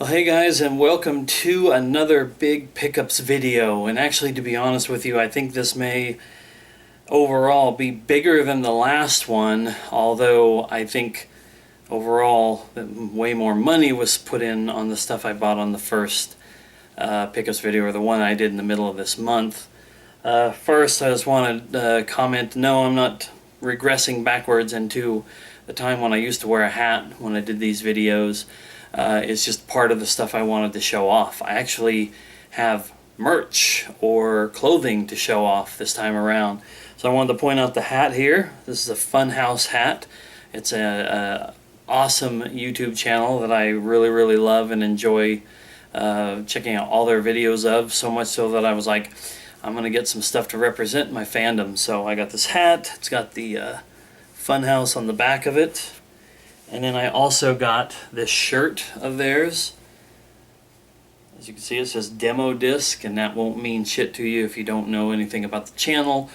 Well, hey guys, and welcome to another big pickups video. And actually, to be honest with you, I think this may overall be bigger than the last one, although I think overall that way more money was put in on the stuff I bought on the first pickups video, or the one I did in the middle of this month. First, I just want to comment, no, I'm not regressing backwards into the time when I used to wear a hat when I did these videos. It's just part of the stuff I wanted to show off. I actually have merch or clothing to show off this time around. So I wanted to point out the hat here. This is a Funhouse hat. It's a awesome YouTube channel that I really love and enjoy checking out all their videos of, so much so that I was like, I'm gonna get some stuff to represent my fandom. So I got this hat. It's got the Funhouse on the back of it. And then I also got this shirt of theirs. As you can see, it says Demo Disc, and that won't mean shit to you if you don't know anything about the channel.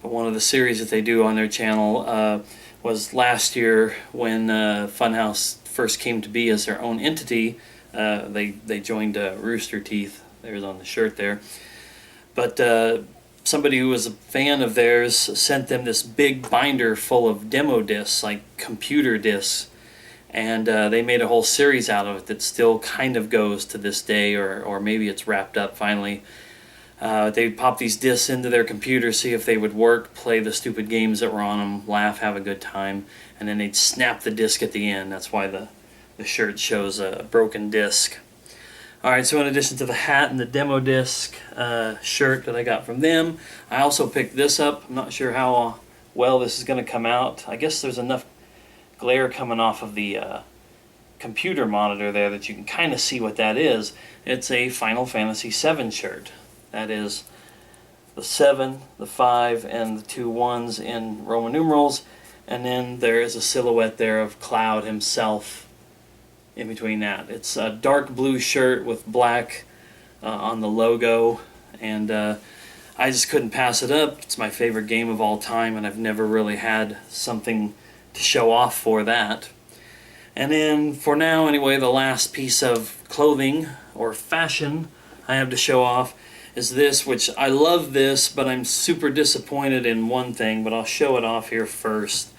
But one of the series that they do on their channel was last year when Funhouse first came to be as their own entity. They joined Rooster Teeth. There's on the shirt there. But somebody who was a fan of theirs sent them this big binder full of demo discs, like computer discs, and they made a whole series out of it that still kind of goes to this day, or maybe it's wrapped up finally. They'd pop these discs into their computer, see if they would work, play the stupid games that were on them, laugh, have a good time, and then they'd snap the disc at the end. That's why the shirt shows a broken disc. Alright, so in addition to the hat and the demo disc shirt that I got from them, I also picked this up. I'm not sure how well this is going to come out. I guess there's enough glare coming off of the computer monitor there that you can kind of see what that is. It's a Final Fantasy VII shirt. That is the 7, the 5, and the 2 1s in Roman numerals. And then there is a silhouette there of Cloud himself in between that. It's a dark blue shirt with black on the logo, and I just couldn't pass it up. It's my favorite game of all time, and I've never really had something to show off for that. And then for now anyway, the last piece of clothing or fashion I have to show off is this, which I love this, but I'm super disappointed in one thing, but I'll show it off here first.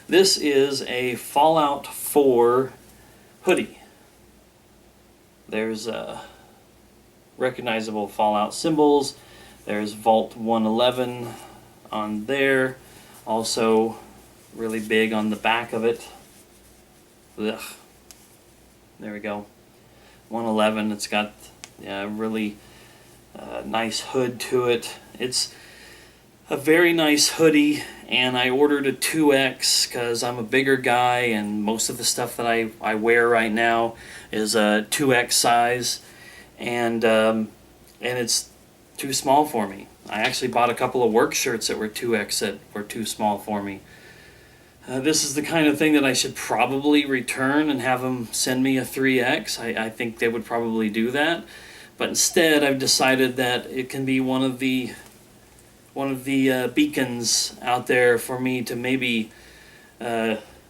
This is a Fallout 4 hoodie. There's recognizable Fallout symbols. There's Vault 111 on there. Also really big on the back of it. Ugh. There we go. 111. It's got a really nice hood to it. It's a very nice hoodie, and I ordered a 2X because I'm a bigger guy, and most of the stuff that I wear right now is a 2X size, and it's too small for me. I actually bought a couple of work shirts that were 2X that were too small for me. This is the kind of thing that I should probably return and have them send me a 3X. I think they would probably do that, but instead I've decided that it can be one of the beacons out there for me to maybe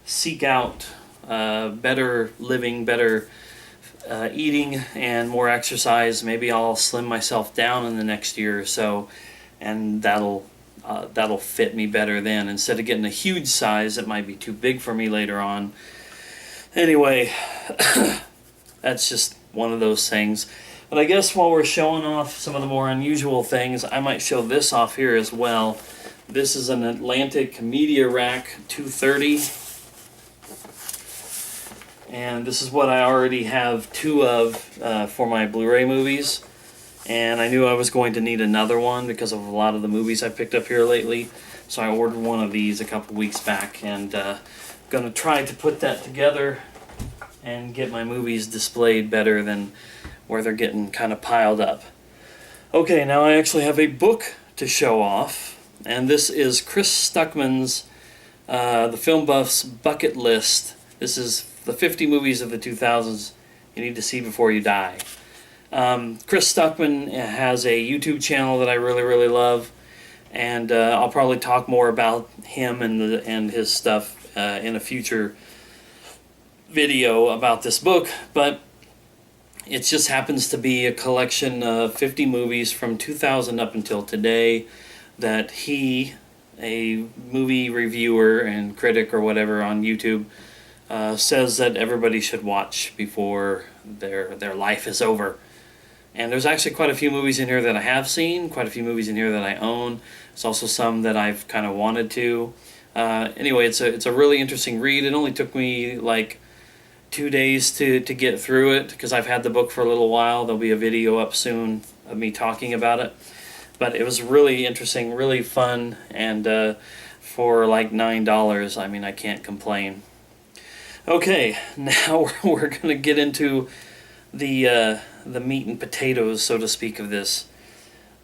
seek out better living, better eating, and more exercise. Maybe I'll slim myself down in the next year or so, and that'll fit me better then. Instead of getting a huge size that might be too big for me later on. Anyway, that's just one of those things. But I guess while we're showing off some of the more unusual things, I might show this off here as well. This is an Atlantic Media Rack 230. And this is what I already have 2 of for my Blu-ray movies. And I knew I was going to need another one because of a lot of the movies I picked up here lately. So I ordered one of these a couple weeks back, and going to try to put that together and get my movies displayed better than where they're getting kind of piled up. Okay, now I actually have a book to show off, and this is Chris Stuckman's The Film Buff's Bucket List. This is the 50 movies of the 2000s you need to see before you die. Chris Stuckman has a YouTube channel that I really love, and I'll probably talk more about him and his stuff in a future video about this book. But It just happens to be a collection of 50 movies from 2000 up until today that he, a movie reviewer and critic or whatever on YouTube, says that everybody should watch before their life is over. And there's actually quite a few movies in here that I have seen, quite a few movies in here that I own. There's also some that I've kind of wanted to. Anyway, it's a really interesting read. It only took me like 2 days to get through it because I've had the book for a little while. There'll be a video up soon of me talking about it. But it was really interesting, really fun, and for like $9, I mean, I can't complain. Okay, now we're going to get into the meat and potatoes, so to speak, of this.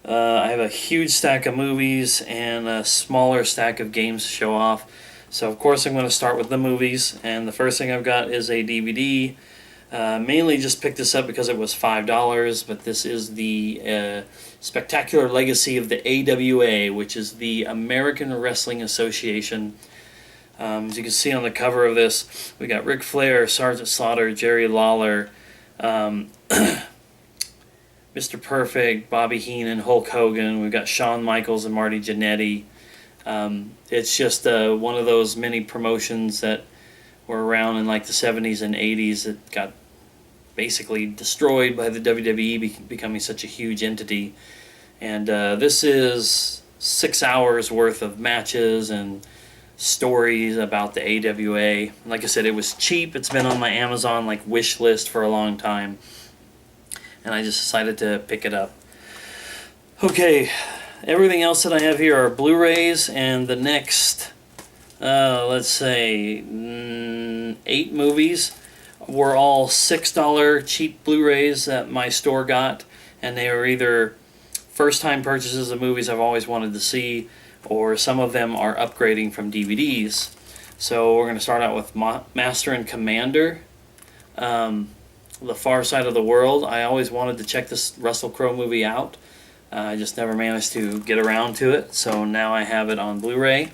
I have a huge stack of movies and a smaller stack of games to show off. So of course I'm going to start with the movies, and the first thing I've got is a DVD. Mainly just picked this up because it was $5, but this is the Spectacular Legacy of the AWA, which is the American Wrestling Association. As you can see on the cover of this, we got Ric Flair, Sergeant Slaughter, Jerry Lawler, Mr. Perfect, Bobby Heenan, Hulk Hogan. We've got Shawn Michaels and Marty Jannetty. It's just one of those mini promotions that were around in like the 70s and 80s that got basically destroyed by the WWE becoming such a huge entity. And this is 6 hours worth of matches and stories about the AWA. Like I said, it was cheap. It's been on my Amazon like wish list for a long time, and I just decided to pick it up. Okay, everything else that I have here are Blu-rays, and the next let's say 8 movies were all $6 cheap Blu-rays that my store got, and they were either first-time purchases of movies I've always wanted to see, or some of them are upgrading from DVDs. So we're going to start out with Master and Commander, The Far Side of the World. I always wanted to check this Russell Crowe movie out. I just never managed to get around to it, so now I have it on Blu-ray.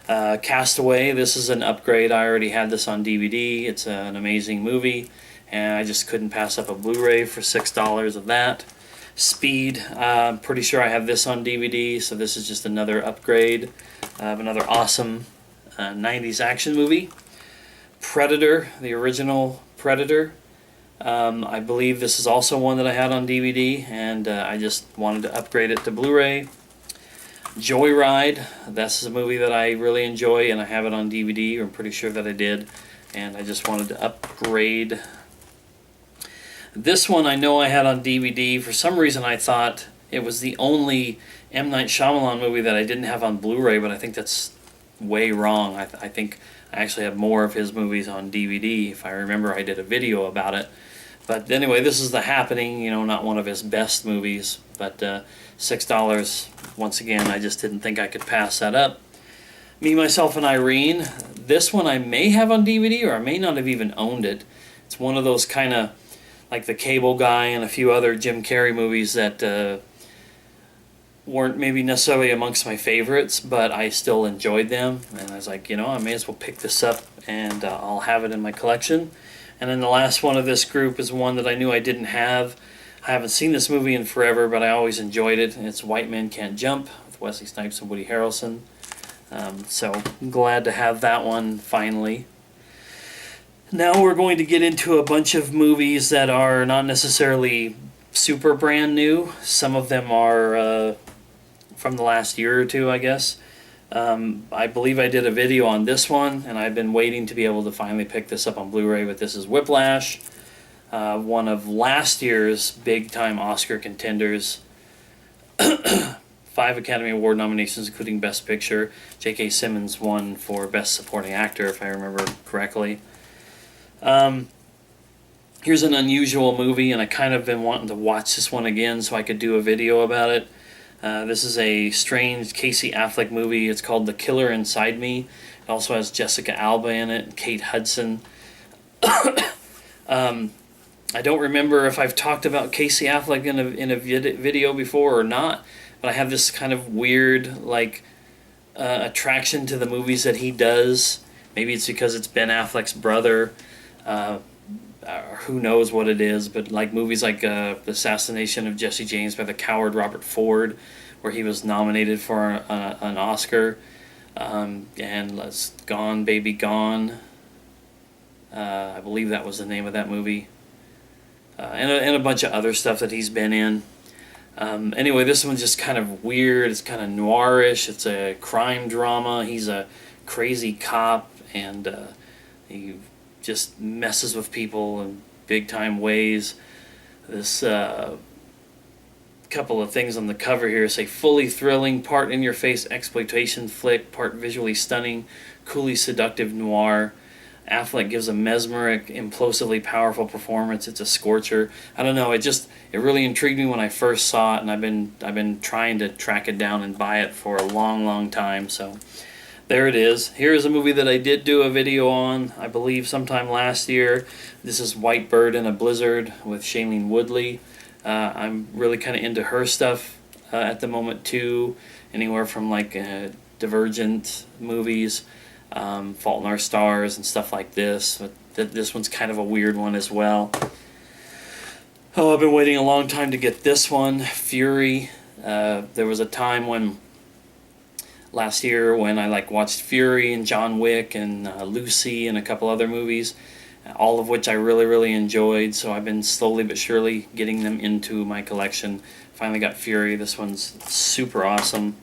Castaway, this is an upgrade. I already had this on DVD. It's an amazing movie, and I just couldn't pass up a Blu-ray for $6 of that. Speed, I'm pretty sure I have this on DVD, so this is just another upgrade of another awesome 90s action movie. Predator, the original Predator. I believe this is also one that I had on DVD, and I just wanted to upgrade it to Blu-ray. Joyride, that's a movie that I really enjoy, and I have it on DVD, or I'm pretty sure that I did, and I just wanted to upgrade. This one I know I had on DVD. For some reason I thought it was the only M. Night Shyamalan movie that I didn't have on Blu-ray, but I think that's way wrong. I think I actually have more of his movies on DVD. If I remember, I did a video about it. But anyway, this is The Happening, you know, not one of his best movies, but $6, once again, I just didn't think I could pass that up. Me, Myself, and Irene. This one I may have on DVD, or I may not have even owned it. It's one of those kind of like The Cable Guy and a few other Jim Carrey movies that weren't maybe necessarily amongst my favorites, but I still enjoyed them. And I was like, you know, I may as well pick this up, and I'll have it in my collection. And then the last one of this group is one that I knew I didn't have. I haven't seen this movie in forever, but I always enjoyed it. And it's White Men Can't Jump with Wesley Snipes and Woody Harrelson. So I'm glad to have that one finally. Now we're going to get into a bunch of movies that are not necessarily super brand new. Some of them are from the last year or two, I guess. I believe I did a video on this one, and I've been waiting to be able to finally pick this up on Blu-ray, but this is Whiplash, one of last year's big-time Oscar contenders. 5 Academy Award nominations, including Best Picture. J.K. Simmons won for Best Supporting Actor, if I remember correctly. Here's an unusual movie, and I kind of been wanting to watch this one again so I could do a video about it. This is a strange Casey Affleck movie. It's called The Killer Inside Me. It also has Jessica Alba in it and Kate Hudson. I don't remember if I've talked about Casey Affleck in a video before or not, but I have this kind of weird attraction to the movies that he does. Maybe it's because it's Ben Affleck's brother. who knows what it is, but like movies like the assassination of Jesse James by the coward Robert Ford, where he was nominated for an Oscar, and let's Gone Baby Gone. I believe that was the name of that movie, and a bunch of other stuff that he's been in. Anyway, this one's just kind of weird. It's kind of noirish. It's a crime drama. He's a crazy cop, and he just messes with people in big time ways. This couple of things on the cover here say fully thrilling, part in your face exploitation flick, part visually stunning, coolly seductive noir. Affleck gives a mesmeric, implosively powerful performance. It's a scorcher. I don't know. It really intrigued me when I first saw it, and I've been trying to track it down and buy it for a long, long time. So there it is. Here is a movie that I did do a video on, I believe, sometime last year. This is White Bird in a Blizzard with Shailene Woodley. I'm really kind of into her stuff at the moment too. Anywhere from like Divergent movies. Fault in Our Stars and stuff like this. But this one's kind of a weird one as well. Oh, I've been waiting a long time to get this one, Fury. There was a time last year when I watched Fury and John Wick and Lucy and a couple other movies, all of which I really, really enjoyed. So I've been slowly but surely getting them into my collection. Finally got Fury. This one's super awesome.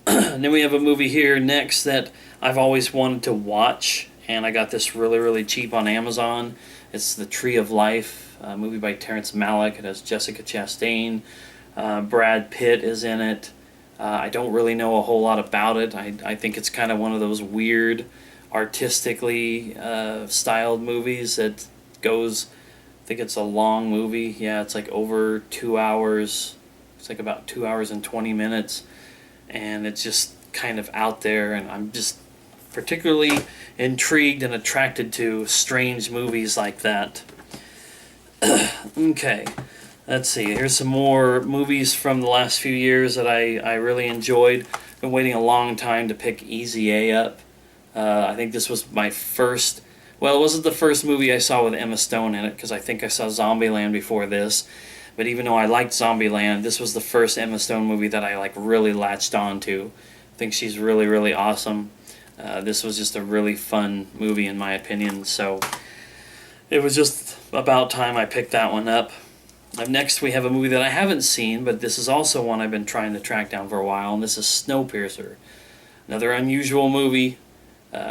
And then we have a movie here next that I've always wanted to watch, and I got this really, really cheap on Amazon. It's The Tree of Life, a movie by Terrence Malick. It has Jessica Chastain. Brad Pitt is in it. I don't really know a whole lot about it. I think it's kind of one of those weird, artistically styled movies that goes, I think it's a long movie. Yeah, it's like over 2 hours. It's like about 2 hours and 20 minutes. And it's just kind of out there, and I'm just particularly intrigued and attracted to strange movies like that. Okay, let's see. Here's some more movies from the last few years that I really enjoyed. Been waiting a long time to pick Easy A up. I think this was my first... Well, it wasn't the first movie I saw with Emma Stone in it, because I think I saw Zombieland before this. But even though I liked Zombieland, this was the first Emma Stone movie that I really latched on to. I think she's really, really awesome. This was just a really fun movie in my opinion, so it was just about time I picked that one up. Next we have a movie that I haven't seen, but this is also one I've been trying to track down for a while, and this is Snowpiercer. Another unusual movie.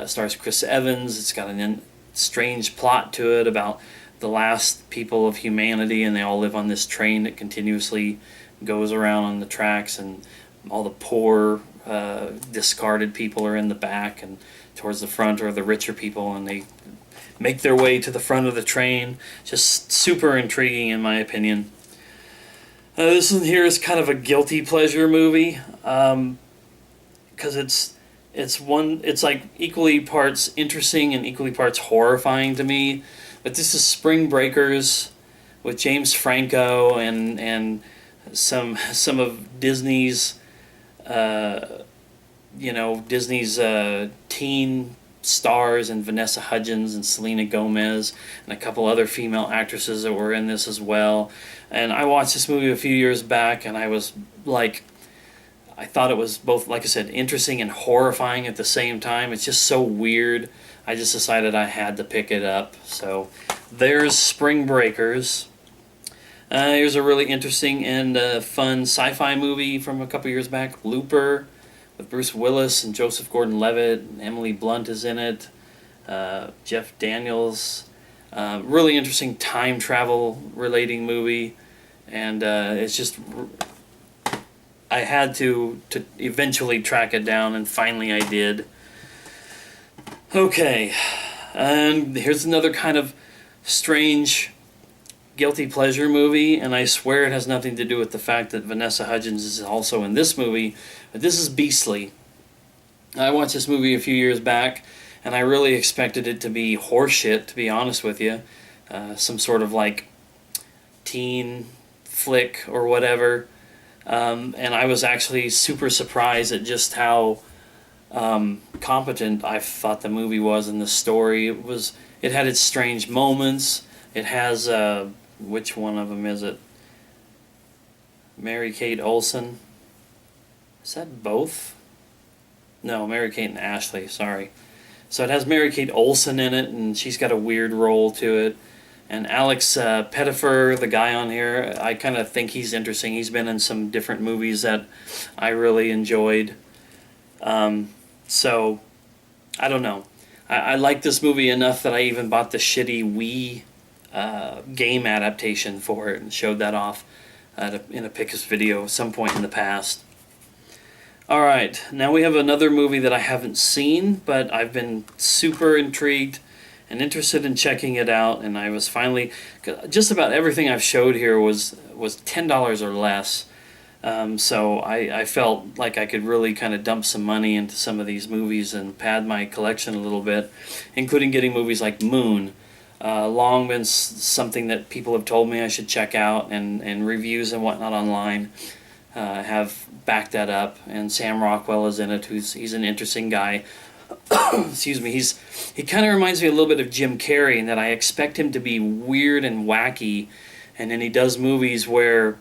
Stars Chris Evans. It's got a strange plot to it about the last people of humanity, and they all live on this train that continuously goes around on the tracks, and all the poor discarded people are in the back, and towards the front are the richer people, and they make their way to the front of the train. Just super intriguing in my opinion. This one here is kind of a guilty pleasure movie, because it's like equally parts interesting and equally parts horrifying to me. But this is Spring Breakers with James Franco and some of Disney's Disney's teen stars, and Vanessa Hudgens and Selena Gomez and a couple other female actresses that were in this as well. And I watched this movie a few years back, and I was I thought it was both, like I said, interesting and horrifying at the same time. It's just so weird. I just decided I had to pick it up. So there's Spring Breakers. Here's a really interesting and fun sci-fi movie from a couple years back, Looper, with Bruce Willis and Joseph Gordon-Levitt. And Emily Blunt is in it. Jeff Daniels. Really interesting time travel relating movie. And it's just... I had to eventually track it down, and finally I did. Okay, and here's another kind of strange guilty pleasure movie, and I swear it has nothing to do with the fact that Vanessa Hudgens is also in this movie, but this is Beastly. I watched this movie a few years back, and I really expected it to be horseshit, to be honest with you. Some sort of teen flick or whatever. And I was actually super surprised at just how competent I thought the movie was in the story. it had its strange moments. It has, which one of them is it? Mary-Kate Olsen. Is that both? No, Mary-Kate and Ashley, sorry. So it has Mary-Kate Olsen in it, and she's got a weird role to it. And Alex Pettyfer, the guy on here, I kind of think he's interesting. He's been in some different movies that I really enjoyed. So, I don't know. I like this movie enough that I even bought the shitty Wii game adaptation for it and showed that off in a Pickups video at some point in the past. Alright, now we have another movie that I haven't seen, but I've been super intrigued and interested in checking it out, and I was finally, just about everything I've showed here was $10 or less, so I felt like I could really kind of dump some money into some of these movies and pad my collection a little bit, including getting movies like Moon. Long been something that people have told me I should check out, and reviews and whatnot online have backed that up, and Sam Rockwell is in it. He's an interesting guy. Excuse me. He kind of reminds me a little bit of Jim Carrey in that I expect him to be weird and wacky, and then he does movies where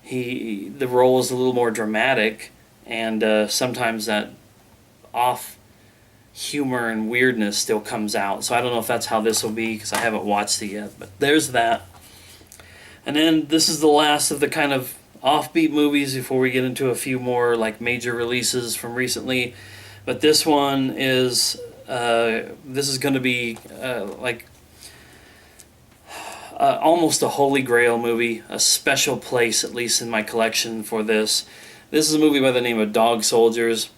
the role is a little more dramatic, and sometimes that off humor and weirdness still comes out. So I don't know if that's how this will be, because I haven't watched it yet, but there's that. And then this is the last of the kind of offbeat movies before we get into a few more like major releases from recently. But this one is going to be like almost a holy grail movie, a special place at least in my collection for this. This is a movie by the name of Dog Soldiers,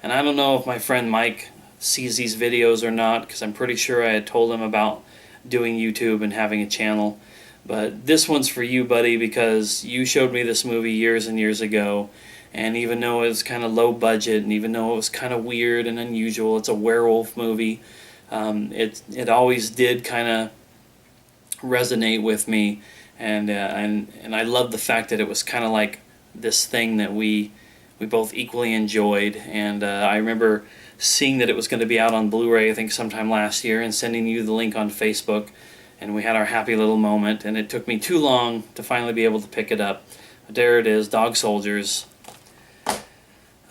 and I don't know if my friend Mike sees these videos or not, because I'm pretty sure I had told him about doing YouTube and having a channel. But this one's for you, buddy, because you showed me this movie years and years ago, and even though it was kind of low budget, and even though it was kind of weird and unusual, it's a werewolf movie, it always did kind of resonate with me, and I love the fact that it was kind of like this thing that we both equally enjoyed. And I remember seeing that it was going to be out on Blu-ray, I think sometime last year, and sending you the link on Facebook, and we had our happy little moment, and it took me too long to finally be able to pick it up. But there it is, Dog Soldiers.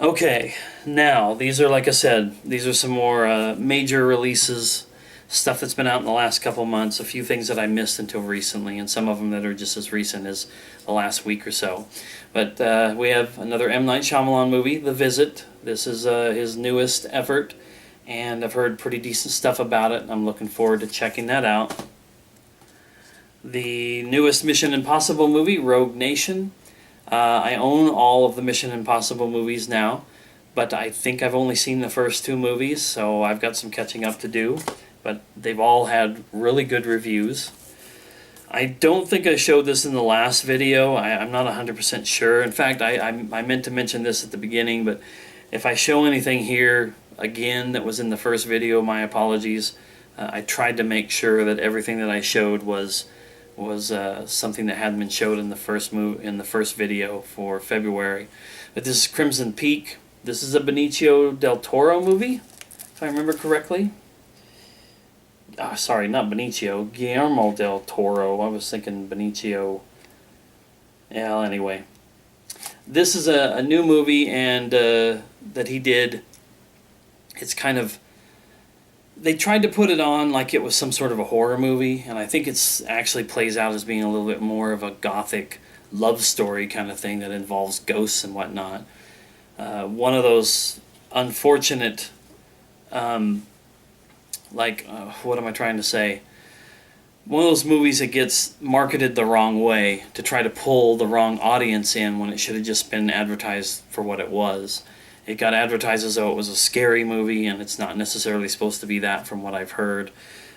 Okay, now, these are, like I said, these are some more major releases, stuff that's been out in the last couple months, a few things that I missed until recently, and some of them that are just as recent as the last week or so. But we have another M. Night Shyamalan movie, The Visit. This is his newest effort, and I've heard pretty decent stuff about it, and I'm looking forward to checking that out. The newest Mission Impossible movie, Rogue Nation. I own all of the Mission Impossible movies now, but I think I've only seen the first two movies, so I've got some catching up to do. But they've all had really good reviews. I don't think I showed this in the last video. I'm not 100% sure. In fact, I meant to mention this at the beginning, but if I show anything here again that was in the first video, my apologies. I tried to make sure that everything that I showed was something that hadn't been showed in the first video for February. But this is Crimson Peak. This is a Benicio del Toro movie, if I remember correctly. Sorry, not Benicio, Guillermo del Toro. I was thinking Benicio. Yeah, well, anyway. This is a new movie and that he did. It's kind of... They tried to put it on like it was some sort of a horror movie, and I think it's actually plays out as being a little bit more of a gothic love story kind of thing that involves ghosts and whatnot. One of those unfortunate... what am I trying to say? One of those movies that gets marketed the wrong way to try to pull the wrong audience in when it should have just been advertised for what it was. It got advertised as though it was a scary movie, and it's not necessarily supposed to be that from what I've heard.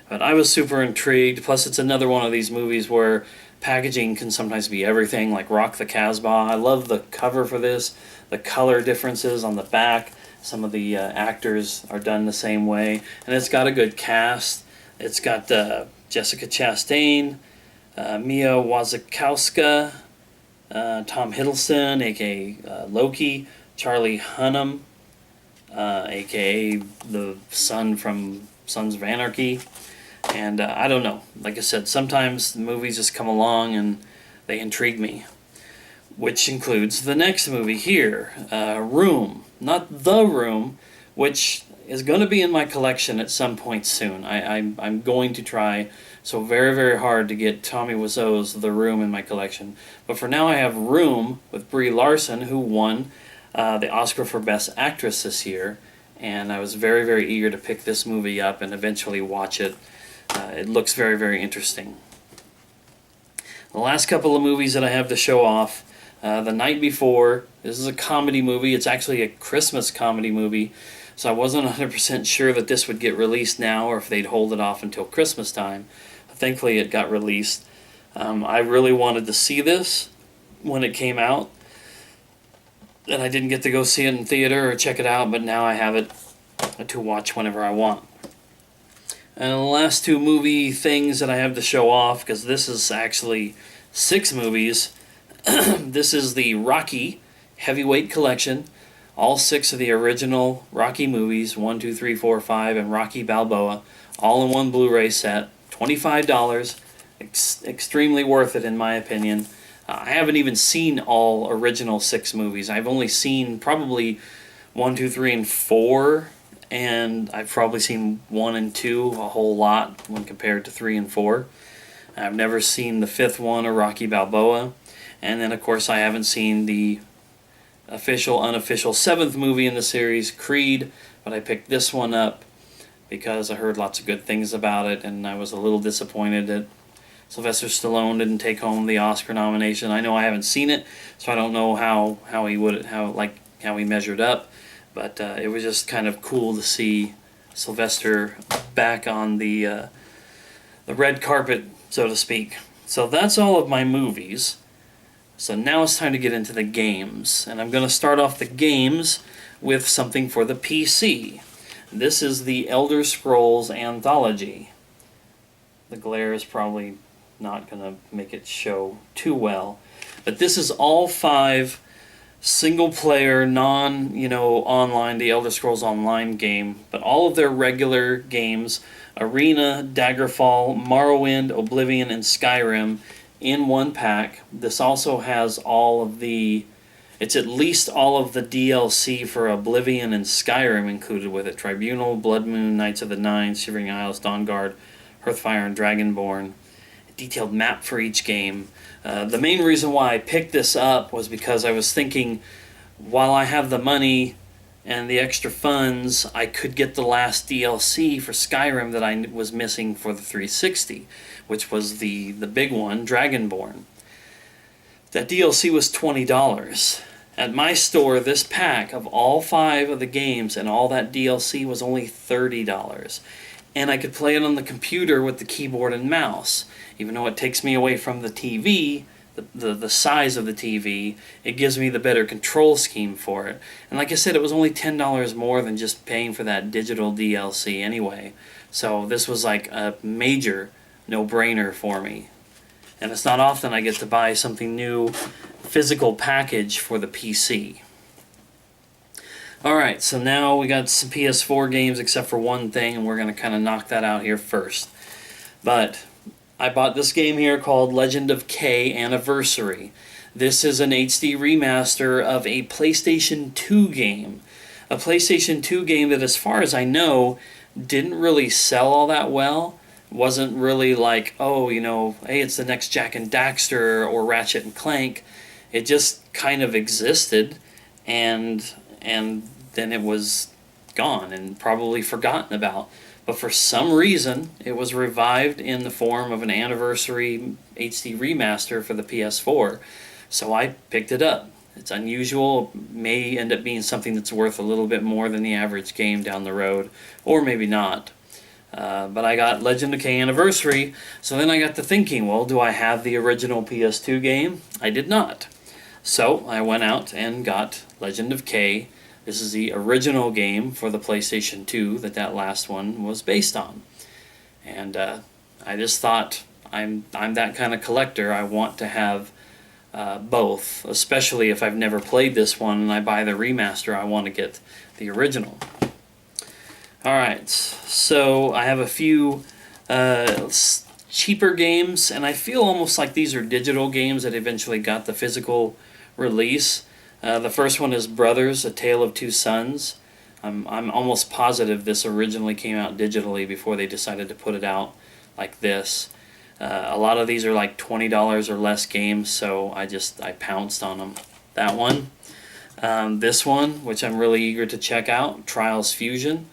But I was super intrigued. Plus, it's another one of these movies where packaging can sometimes be everything, like Rock the Casbah. I love the cover for this, the color differences on the back. Some of the actors are done the same way. And it's got a good cast. It's got Jessica Chastain, Mia Wasikowska, Tom Hiddleston, a.k.a. Loki, Charlie Hunnam, a.k.a. the son from Sons of Anarchy, And I don't know. Like I said, sometimes the movies just come along and they intrigue me. Which includes the next movie here, Room. Not The Room, which is going to be in my collection at some point soon. I'm going to try so very, very hard to get Tommy Wiseau's The Room in my collection. But for now I have Room with Brie Larson, who won the Oscar for Best Actress this year. And I was very, very eager to pick this movie up and eventually watch it. It looks very, very interesting. The last couple of movies that I have to show off, The Night Before. This is a comedy movie. It's actually a Christmas comedy movie. So I wasn't 100% sure that this would get released now or if they'd hold it off until Christmas time. Thankfully it got released. I really wanted to see this when it came out. And I didn't get to go see it in theater or check it out, but now I have it to watch whenever I want. And the last two movie things that I have to show off, because this is actually 6 movies. This is the Rocky Heavyweight Collection. All 6 of the original Rocky movies, 1, 2, 3, 4, 5, and Rocky Balboa, all in one Blu-ray set. $25. Extremely worth it in my opinion. I haven't even seen all original 6 movies. I've only seen probably 1, 2, 3, and 4, and I've probably seen 1 and 2 a whole lot when compared to 3 and 4. I've never seen the 5th one, or Rocky Balboa, and then of course I haven't seen the official, unofficial 7th movie in the series, Creed, but I picked this one up because I heard lots of good things about it, and I was a little disappointed that Sylvester Stallone didn't take home the Oscar nomination. I know I haven't seen it, so I don't know how he measured up, but it was just kind of cool to see Sylvester back on the red carpet, so to speak. So that's all of my movies. So now it's time to get into the games, and I'm going to start off the games with something for the PC. This is the Elder Scrolls Anthology. The glare is probably not going to make it show too well. But this is all 5 single-player, online, the Elder Scrolls Online game, but all of their regular games, Arena, Daggerfall, Morrowind, Oblivion, and Skyrim, in one pack. This also has it's at least all of the DLC for Oblivion and Skyrim included with it. Tribunal, Blood Moon, Knights of the Nine, Shivering Isles, Dawnguard, Hearthfire, and Dragonborn. A detailed map for each game. The main reason why I picked this up was because I was thinking, while I have the money and the extra funds, I could get the last DLC for Skyrim that I was missing for the 360, which was the big one, Dragonborn. That DLC was $20. At my store, this pack of all 5 of the games and all that DLC was only $30. And I could play it on the computer with the keyboard and mouse. Even though it takes me away from the TV, the size of the TV, it gives me the better control scheme for it. And like I said, it was only $10 more than just paying for that digital DLC anyway. So this was like a major no-brainer for me. And it's not often I get to buy something new, physical package for the PC. Alright, so now we got some PS4 games except for one thing, and we're going to kind of knock that out here first. But I bought this game here called Legend of K Anniversary. This is an HD remaster of a PlayStation 2 game. A PlayStation 2 game that, as far as I know, didn't really sell all that well. Wasn't really like, oh, hey, it's the next Jak and Daxter or Ratchet and Clank. It just kind of existed, and then it was gone and probably forgotten about. But for some reason, it was revived in the form of an anniversary HD remaster for the PS4. So I picked it up. It's unusual. It may end up being something that's worth a little bit more than the average game down the road, or maybe not. But I got Legend of K Anniversary, so then I got to thinking, well, do I have the original PS2 game? I did not. So I went out and got Legend of K. This is the original game for the PlayStation 2 that last one was based on. And I just thought, I'm that kind of collector. I want to have both, especially if I've never played this one and I buy the remaster, I want to get the original. Alright, so I have a few Cheaper games, and I feel almost like these are digital games that eventually got the physical release. The first one is Brothers: A Tale of Two Sons. I'm almost positive this originally came out digitally before they decided to put it out like this. A lot of these are like $20 or less games, so I pounced on them. That one. This one, which I'm really eager to check out, Trials Fusion.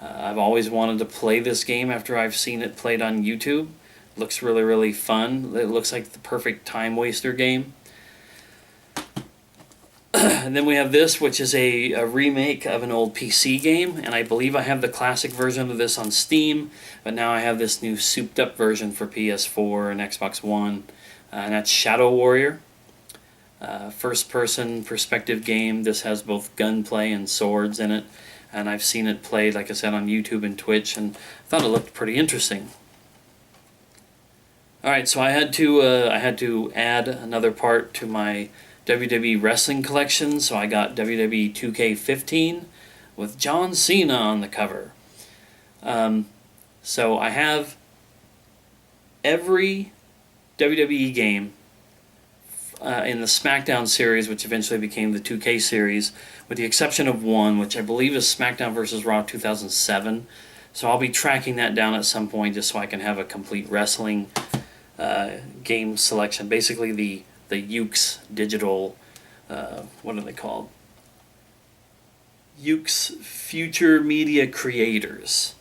I've always wanted to play this game after I've seen it played on YouTube. Looks really, really fun. It looks like the perfect time waster game. And then we have this, which is a remake of an old PC game, and I believe I have the classic version of this on Steam, but now I have this new souped up version for PS4 and Xbox One, and that's Shadow Warrior. First person perspective game. This has both gunplay and swords in it, and I've seen it played, like I said, on YouTube and Twitch, and I thought it looked pretty interesting. Alright, so I had to add another part to my WWE wrestling collection, so I got WWE 2K15 with John Cena on the cover. So I have every WWE game in the SmackDown series, which eventually became the 2K series, with the exception of one, which I believe is SmackDown vs. Raw 2007. So I'll be tracking that down at some point just so I can have a complete wrestling game selection. Basically the Ukes digital, what are they called? Ukes Future Media Creators.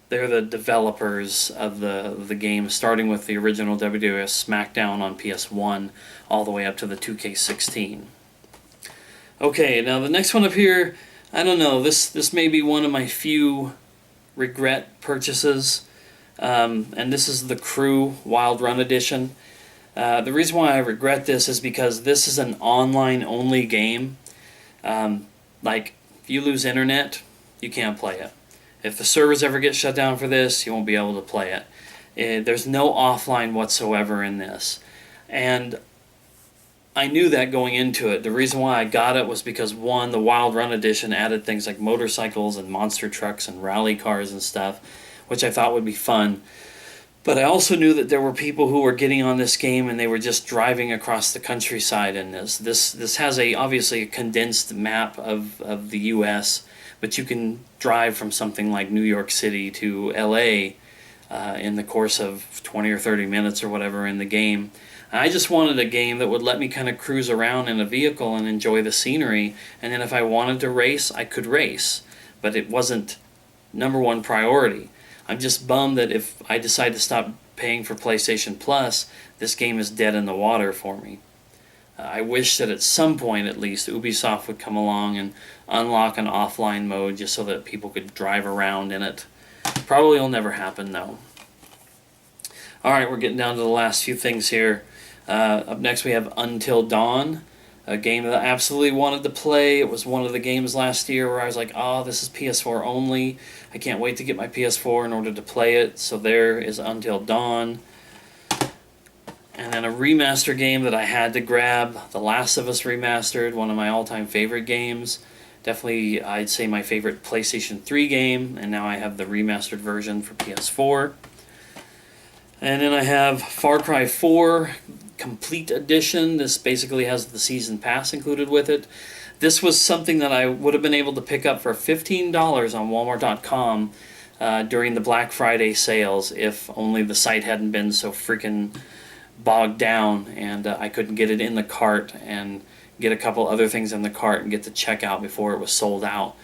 They're the developers of the game, starting with the original WWF SmackDown on PS1 all the way up to the 2K16. Okay, now the next one up here, I don't know, this may be one of my few regret purchases, and this is the Crew Wild Run Edition. The reason why I regret this is because this is an online-only game. Like, if you lose internet, you can't play it. If the servers ever get shut down for this, you won't be able to play it. There's no offline whatsoever in this. And I knew that going into it. The reason why I got it was because, one, the Wild Run Edition added things like motorcycles and monster trucks and rally cars and stuff, which I thought would be fun. But I also knew that there were people who were getting on this game and they were just driving across the countryside in this. This has obviously a condensed map of the U.S., but you can drive from something like New York City to L.A. In the course of 20 or 30 minutes or whatever in the game. And I just wanted a game that would let me kind of cruise around in a vehicle and enjoy the scenery, and then if I wanted to race, I could race. But it wasn't number one priority. I'm just bummed that if I decide to stop paying for PlayStation Plus, this game is dead in the water for me. I wish that at some point, at least, Ubisoft would come along and unlock an offline mode just so that people could drive around in it. Probably will never happen, though. Alright, we're getting down to the last few things here. Up next we have Until Dawn, a game that I absolutely wanted to play. It was one of the games last year where I was like, oh, this is PS4 only. I can't wait to get my PS4 in order to play it. So there is Until Dawn. And then a remaster game that I had to grab, The Last of Us Remastered, one of my all-time favorite games. Definitely, I'd say my favorite PlayStation 3 game, and now I have the remastered version for PS4. And then I have Far Cry 4 Complete Edition. This basically has the Season Pass included with it. This was something that I would have been able to pick up for $15 on Walmart.com during the Black Friday sales if only the site hadn't been so freaking bogged down and I couldn't get it in the cart and get a couple other things in the cart and get to checkout before it was sold out.